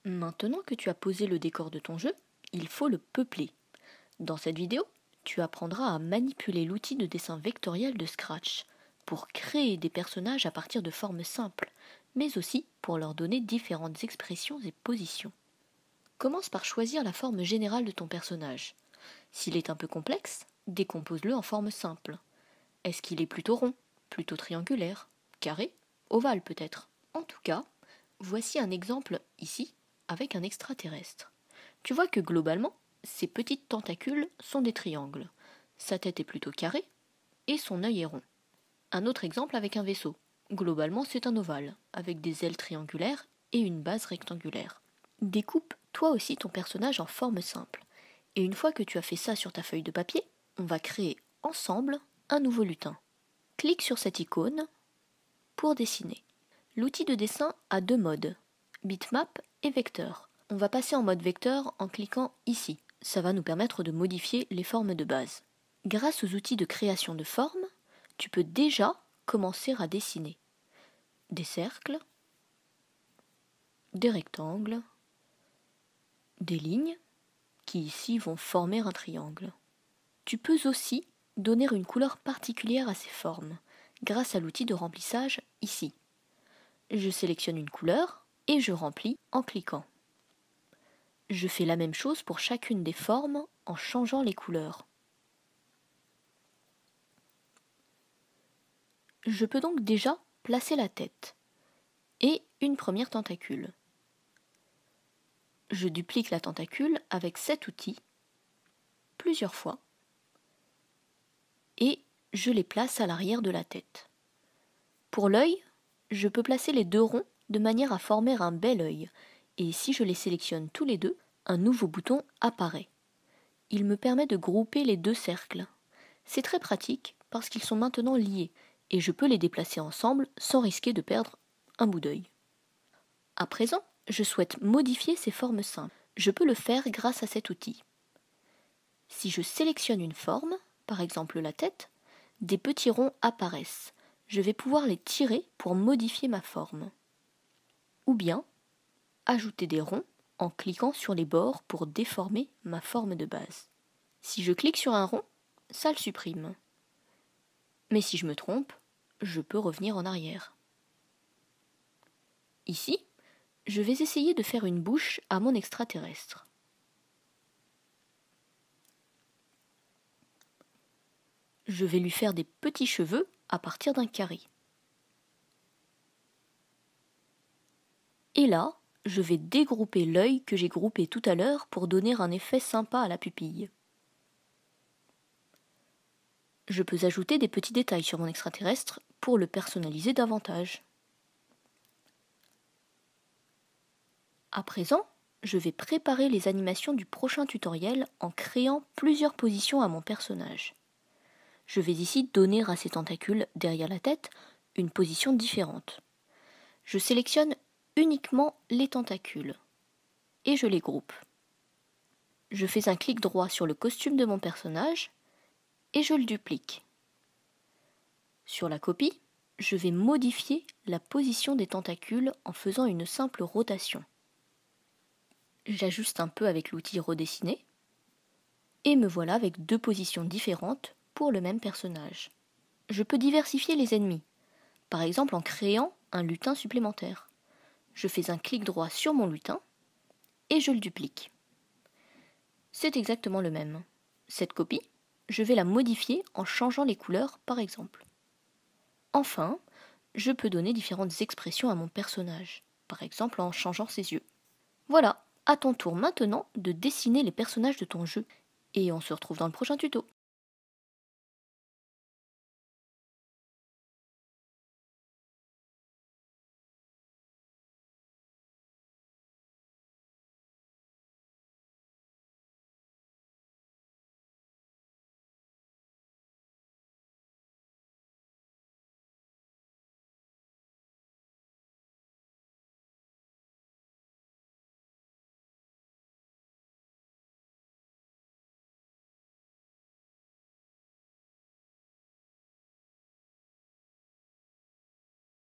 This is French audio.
Maintenant que tu as posé le décor de ton jeu, il faut le peupler. Dans cette vidéo, tu apprendras à manipuler l'outil de dessin vectoriel de Scratch pour créer des personnages à partir de formes simples, mais aussi pour leur donner différentes expressions et positions. Commence par choisir la forme générale de ton personnage. S'il est un peu complexe, décompose-le en forme simple. Est-ce qu'il est plutôt rond, plutôt triangulaire, carré, ovale peut-être? En tout cas, voici un exemple ici avec un extraterrestre. Tu vois que globalement, ses petites tentacules sont des triangles. Sa tête est plutôt carrée et son œil est rond. Un autre exemple avec un vaisseau. Globalement, c'est un ovale, avec des ailes triangulaires et une base rectangulaire. Découpe toi aussi ton personnage en forme simple. Et une fois que tu as fait ça sur ta feuille de papier, on va créer ensemble un nouveau lutin. Clique sur cette icône pour dessiner. L'outil de dessin a deux modes, bitmap et vecteur. On va passer en mode vecteur en cliquant ici. Ça va nous permettre de modifier les formes de base. Grâce aux outils de création de formes, tu peux déjà commencer à dessiner des cercles, des rectangles, des lignes qui ici vont former un triangle. Tu peux aussi donner une couleur particulière à ces formes grâce à l'outil de remplissage ici. Je sélectionne une couleur et je remplis en cliquant. Je fais la même chose pour chacune des formes en changeant les couleurs. Je peux donc déjà placer la tête et une première tentacule. Je duplique la tentacule avec cet outil plusieurs fois et je les place à l'arrière de la tête. Pour l'œil, je peux placer les deux ronds de manière à former un bel œil et si je les sélectionne tous les deux, un nouveau bouton apparaît. Il me permet de grouper les deux cercles. C'est très pratique parce qu'ils sont maintenant liés et je peux les déplacer ensemble sans risquer de perdre un bout d'œil. À présent, je souhaite modifier ces formes simples. Je peux le faire grâce à cet outil. Si je sélectionne une forme, par exemple la tête, des petits ronds apparaissent. Je vais pouvoir les tirer pour modifier ma forme. Ou bien, ajouter des ronds en cliquant sur les bords pour déformer ma forme de base. Si je clique sur un rond, ça le supprime. Mais si je me trompe, je peux revenir en arrière. Ici, je vais essayer de faire une bouche à mon extraterrestre. Je vais lui faire des petits cheveux à partir d'un carré. Et là, je vais dégrouper l'œil que j'ai groupé tout à l'heure pour donner un effet sympa à la pupille. Je peux ajouter des petits détails sur mon extraterrestre pour le personnaliser davantage. À présent, je vais préparer les animations du prochain tutoriel en créant plusieurs positions à mon personnage. Je vais ici donner à ces tentacules derrière la tête une position différente. Je sélectionne uniquement les tentacules et je les groupe. Je fais un clic droit sur le costume de mon personnage et je le duplique. Sur la copie, je vais modifier la position des tentacules en faisant une simple rotation. J'ajuste un peu avec l'outil redessiner et me voilà avec deux positions différentes pour le même personnage. Je peux diversifier les ennemis, par exemple en créant un lutin supplémentaire. Je fais un clic droit sur mon lutin et je le duplique. C'est exactement le même. Cette copie, je vais la modifier en changeant les couleurs par exemple. Enfin, je peux donner différentes expressions à mon personnage, par exemple en changeant ses yeux. Voilà, à ton tour maintenant de dessiner les personnages de ton jeu, et on se retrouve dans le prochain tuto.